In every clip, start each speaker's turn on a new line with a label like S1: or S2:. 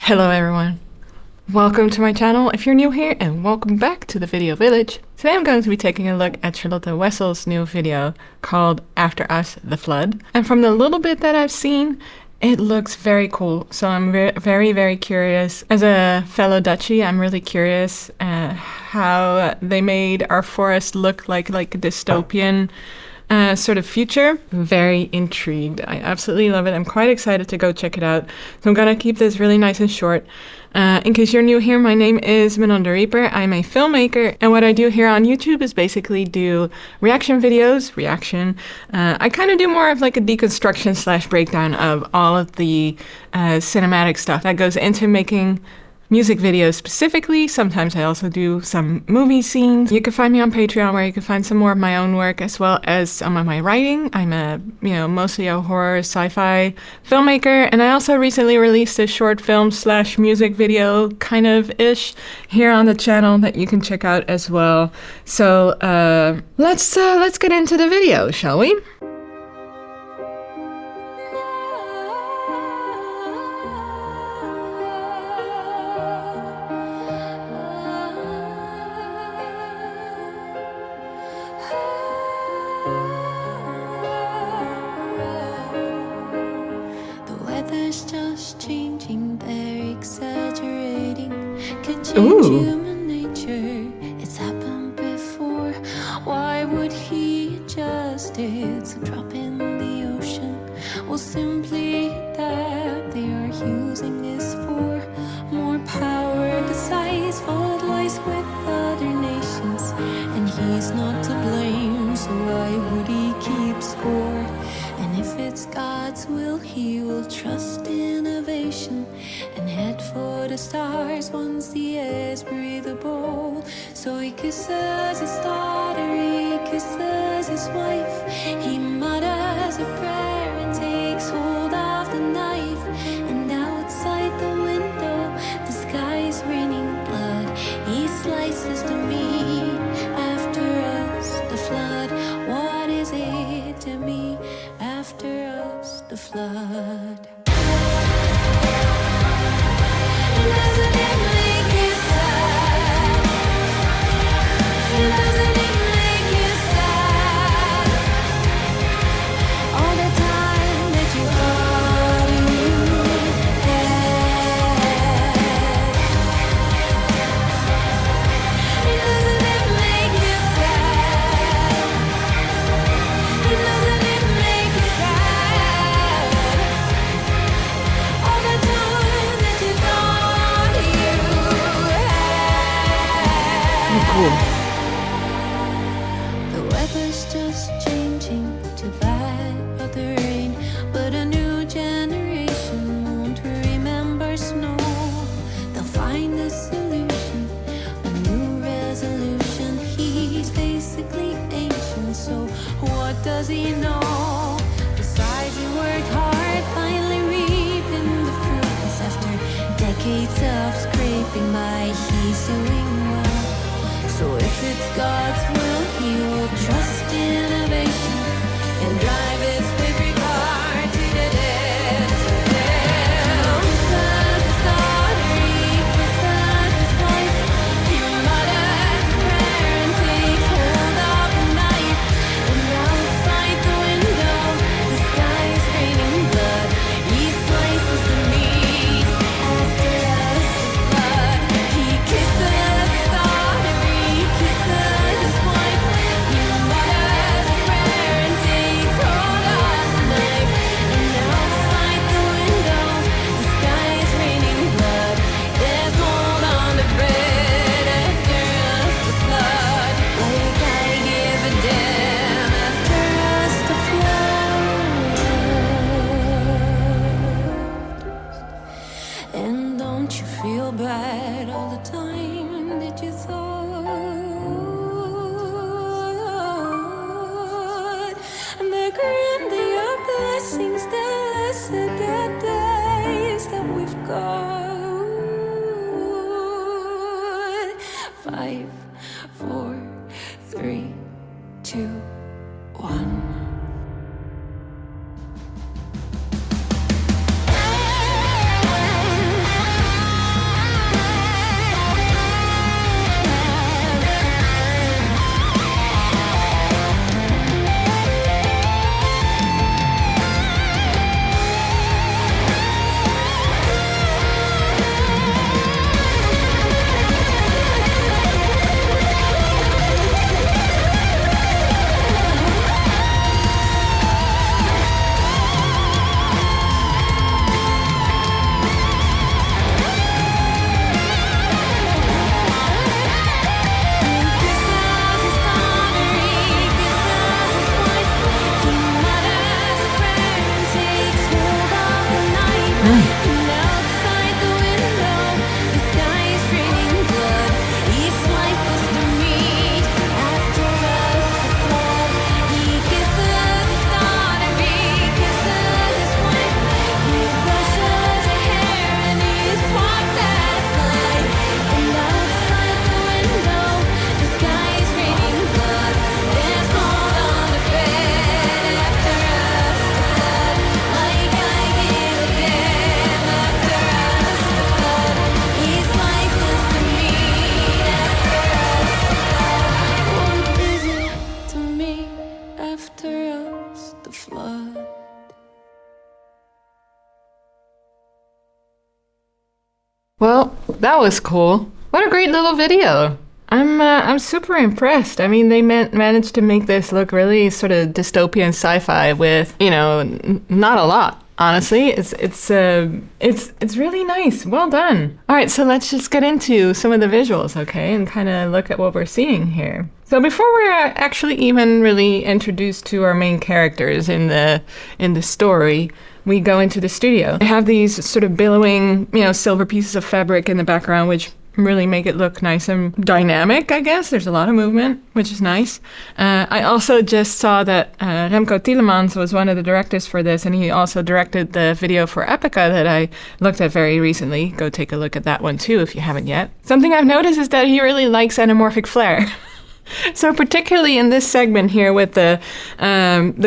S1: Hello everyone, welcome to my channel if you're new here, and welcome back to the Video Village. Today I'm going to be taking a look at Charlotte Wessels' new video called After Us, The Flood. And from the little bit that I've seen, it looks very cool, so I'm very curious. As a fellow Dutchie, I'm really curious how they made our forest look like a dystopian sort of future. Very intrigued. I absolutely love it. I'm quite excited to go check it out. So I'm gonna keep this really nice and short. In case you're new here, my name is Manon the Reeper. I'm a filmmaker, and what I do here on YouTube is basically do reaction videos. I kind of do more of like a deconstruction / breakdown of all of the cinematic stuff that goes into making music videos specifically. Sometimes I also do some movie scenes. You can find me on Patreon, where you can find some more of my own work as well as some of my writing. I'm mostly a horror sci-fi filmmaker, and I also recently released a short film / music video kind of ish here on the channel that you can check out as well. So let's get into the video, shall we?
S2: Human nature, it's happened before. Why would he adjust it? So drop in the ocean, or simply adapt. They are using this for more power. Besides, fault lies with other nations, and he's not to blame. So why would he keep score? And if it's God's will, he will trust innovation and head for the stars once the air's breathable. So he kisses his daughter, he kisses his wife. He mutters a prayer and takes hold of the knife. And outside the window, the sky's raining blood. He slices the meat. After us, the flood. What is it to me? After us, the flood. The weather's just changing to bad weather rain, but a new generation won't remember snow. They'll find a solution, a new resolution. He's basically ancient, so what does he know? Besides, he worked hard, finally reaping the fruits after decades of scraping by. He's doing well. So if it's God's will, he will trust innovation and drive his favorite car to the depths of hell. He kisses his daughter, he kisses his wife. He mutters a prayer and takes hold of a knife. And outside the window, the sky's raining blood. He slices the meat. After us, the flood. He kisses his daughter, he kisses his wife. He mutters a prayer and takes hold of the knife. And outside the window, the sky is raining blood. There's mold on the bread. After us, the flood. Like I give a damn. After us, the flood. And don't you feel bad all the time that you thought and the grand your blessings that lasted the days that we've got? 5, 4, 3, 2, 1.
S1: Well, that was cool. What a great little video. I'm super impressed. I mean, they managed to make this look really sort of dystopian sci-fi with, not a lot. Honestly, it's really nice. Well done. All right, so let's just get into some of the visuals, okay, and kind of look at what we're seeing here. So before we're actually even really introduced to our main characters in the story, we go into the studio. They have these sort of billowing, silver pieces of fabric in the background, which really make it look nice and dynamic, I guess. There's a lot of movement, which is nice. I also just saw that Remko Tielemans was one of the directors for this, and he also directed the video for Epica that I looked at very recently. Go take a look at that one too if you haven't yet. Something I've noticed is that he really likes anamorphic flair. So particularly in this segment here with the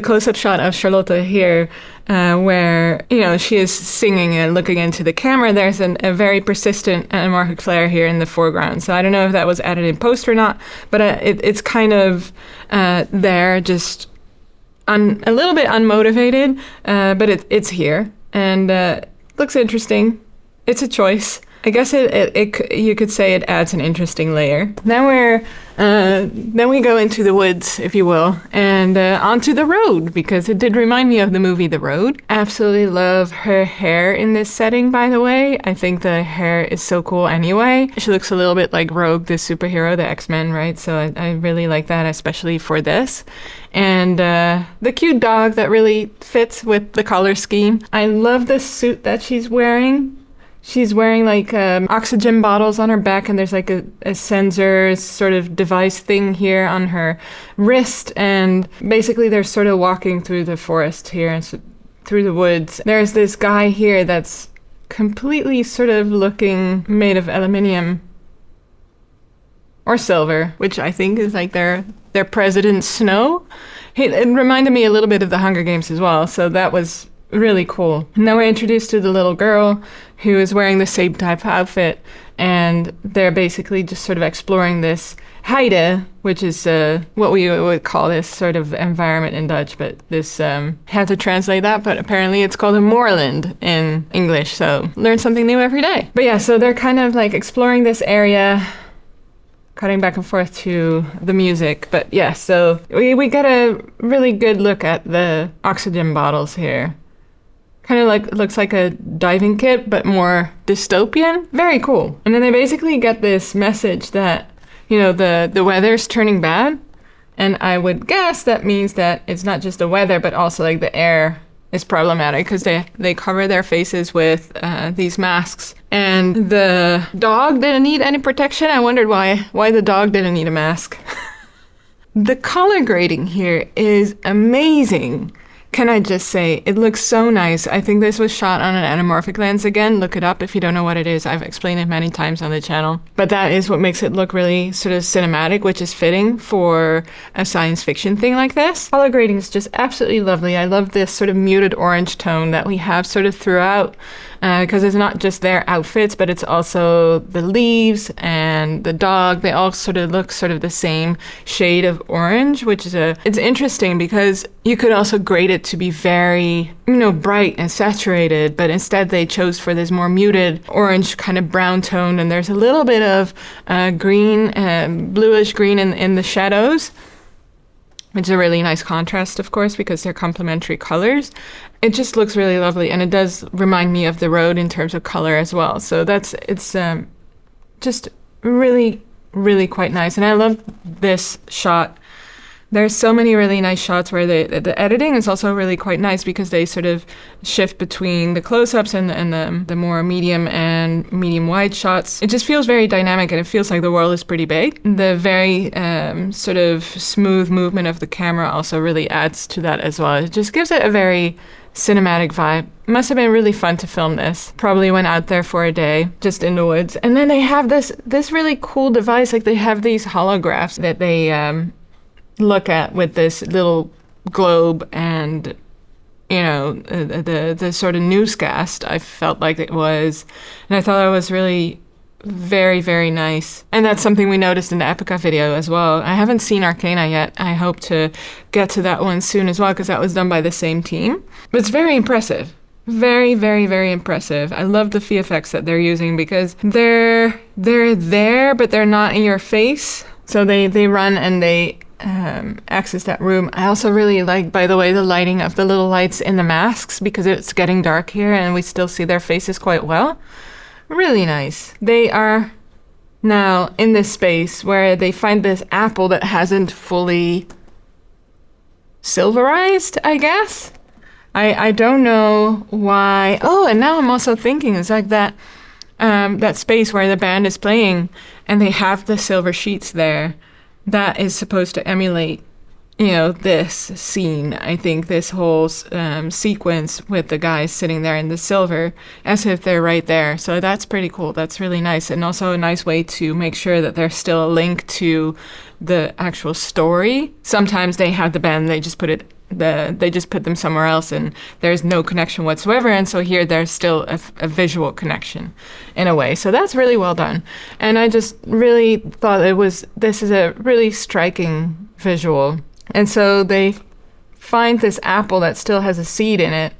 S1: close-up shot of Charlotte here, where, she is singing and looking into the camera, there's a very persistent anamorphic flare here in the foreground. So I don't know if that was added in post or not, but it's kind of there, just a little bit unmotivated, but it's here, and looks interesting. It's a choice. I guess you could say it adds an interesting layer. Then we go into the woods, if you will, and onto the road, because it did remind me of the movie The Road. Absolutely love her hair in this setting, by the way. I think the hair is so cool anyway. She looks a little bit like Rogue, the superhero, the X-Men, right? So I really like that, especially for this. And the cute dog that really fits with the color scheme. I love the suit that she's wearing. She's wearing like oxygen bottles on her back, and there's like a sensor sort of device thing here on her wrist. And basically they're sort of walking through the forest here and through the woods. There's this guy here that's completely sort of looking made of aluminium or silver, which I think is like their President Snow. It reminded me a little bit of the Hunger Games as well, so that was really cool. And then we're introduced to the little girl who is wearing the same type of outfit, and they're basically just sort of exploring this heide, which is what we would call this sort of environment in Dutch, but this had to translate that, but apparently it's called a moorland in English, so learn something new every day. But yeah, so they're kind of like exploring this area, cutting back and forth to the music. But yeah, so we get a really good look at the oxygen bottles here. Kind of like, looks like a diving kit, but more dystopian. Very cool. And then they basically get this message that, the weather's turning bad. And I would guess that means that it's not just the weather, but also like the air is problematic, because they cover their faces with these masks. And the dog didn't need any protection. I wondered why the dog didn't need a mask. The color grading here is amazing. Can I just say, it looks so nice. I think this was shot on an anamorphic lens again. Look it up if you don't know what it is. I've explained it many times on the channel. But that is what makes it look really sort of cinematic, which is fitting for a science fiction thing like this. Color grading is just absolutely lovely. I love this sort of muted orange tone that we have sort of throughout, because it's not just their outfits, but it's also the leaves and the dog. They all sort of look sort of the same shade of orange, which is it's interesting because you could also grade it to be very, bright and saturated, but instead they chose for this more muted orange kind of brown tone, and there's a little bit of green, bluish green in the shadows, which is a really nice contrast, of course, because they're complementary colors. It just looks really lovely, and it does remind me of The Road in terms of color as well. So it's just really, really quite nice. And I love this shot. There's so many really nice shots where the editing is also really quite nice, because they sort of shift between the close-ups and the more medium and medium-wide shots. It just feels very dynamic, and it feels like the world is pretty big. The very sort of smooth movement of the camera also really adds to that as well. It just gives it a very cinematic vibe. Must have been really fun to film this. Probably went out there for a day, just in the woods. And then they have this really cool device, like they have these holographs that they look at with this little globe, and the sort of newscast, I felt like it was, and I thought it was really very, very nice. And that's something we noticed in the Epica video as well. I haven't seen Arcana yet. I hope to get to that one soon as well, because that was done by the same team. But it's very impressive. Very, very, very impressive. I love the VFX that they're using because they're there, but they're not in your face. So they run and they access that room. I also really like, by the way, the lighting of the little lights in the masks because it's getting dark here and we still see their faces quite well. Really nice. They are now in this space where they find this apple that hasn't fully silverized, I guess. I don't know why. Oh, and now I'm also thinking it's like that space where the band is playing and they have the silver sheets there. That is supposed to emulate, this scene. I think this whole sequence with the guys sitting there in the silver as if they're right there. So that's pretty cool. That's really nice. And also a nice way to make sure that there's still a link to the actual story. Sometimes they have the band, they just put them somewhere else and there's no connection whatsoever. And so here there's still a visual connection in a way. So that's really well done. And I just really thought this is a really striking visual. And so they find this apple that still has a seed in it,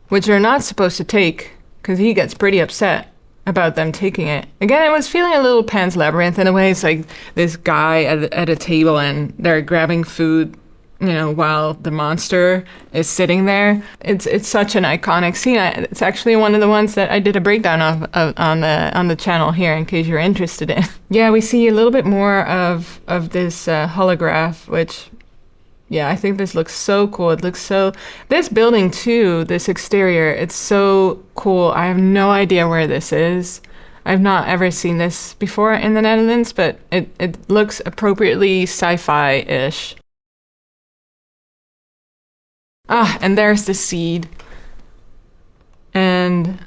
S1: which they're not supposed to take because he gets pretty upset about them taking it. Again, I was feeling a little Pan's Labyrinth in a way. It's like this guy at a table and they're grabbing food, while the monster is sitting there. It's such an iconic scene. It's actually one of the ones that I did a breakdown of on the channel here in case you're interested in. Yeah, we see a little bit more of this holograph, which, yeah, I think this looks so cool. This building too, this exterior, it's so cool. I have no idea where this is. I've not ever seen this before in the Netherlands, but it looks appropriately sci-fi-ish. And there's the seed. And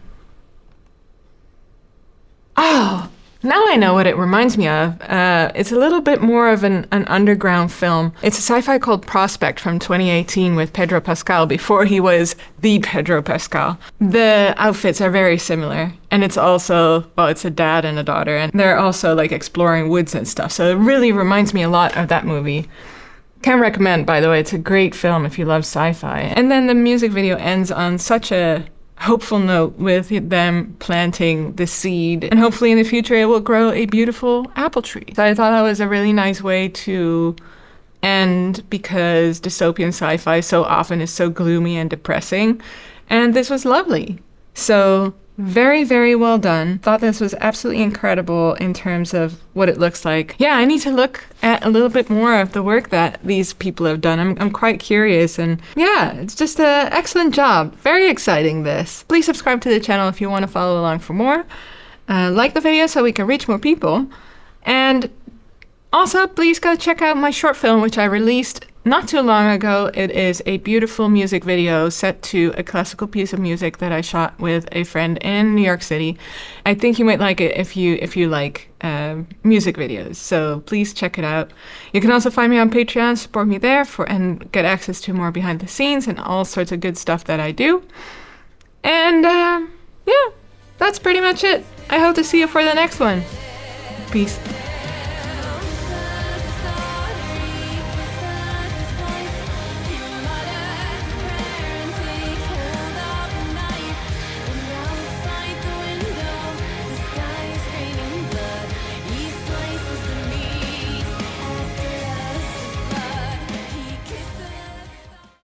S1: now I know what it reminds me of. It's a little bit more of an underground film. It's a sci-fi called Prospect from 2018 with Pedro Pascal before he was the Pedro Pascal. The outfits are very similar. And it's also, it's a dad and a daughter. And they're also like exploring woods and stuff. So it really reminds me a lot of that movie. Can recommend, by the way. It's a great film if you love sci-fi. And then the music video ends on such a hopeful note with them planting the seed. And hopefully in the future it will grow a beautiful apple tree. So I thought that was a really nice way to end because dystopian sci-fi so often is so gloomy and depressing. And this was lovely. So very, very well done. Thought this was absolutely incredible in terms of what it looks like. Yeah, I need to look at a little bit more of the work that these people have done. I'm quite curious, and yeah, it's just an excellent job. Very exciting, this. Please subscribe to the channel if you want to follow along for more. Like the video so we can reach more people. And also, please go check out my short film, which I released not too long ago. It is a beautiful music video set to a classical piece of music that I shot with a friend in New York City. I think you might like it if you like music videos. So please check it out. You can also find me on Patreon, support me there and get access to more behind the scenes and all sorts of good stuff that I do. And yeah, that's pretty much it. I hope to see you for the next one. Peace.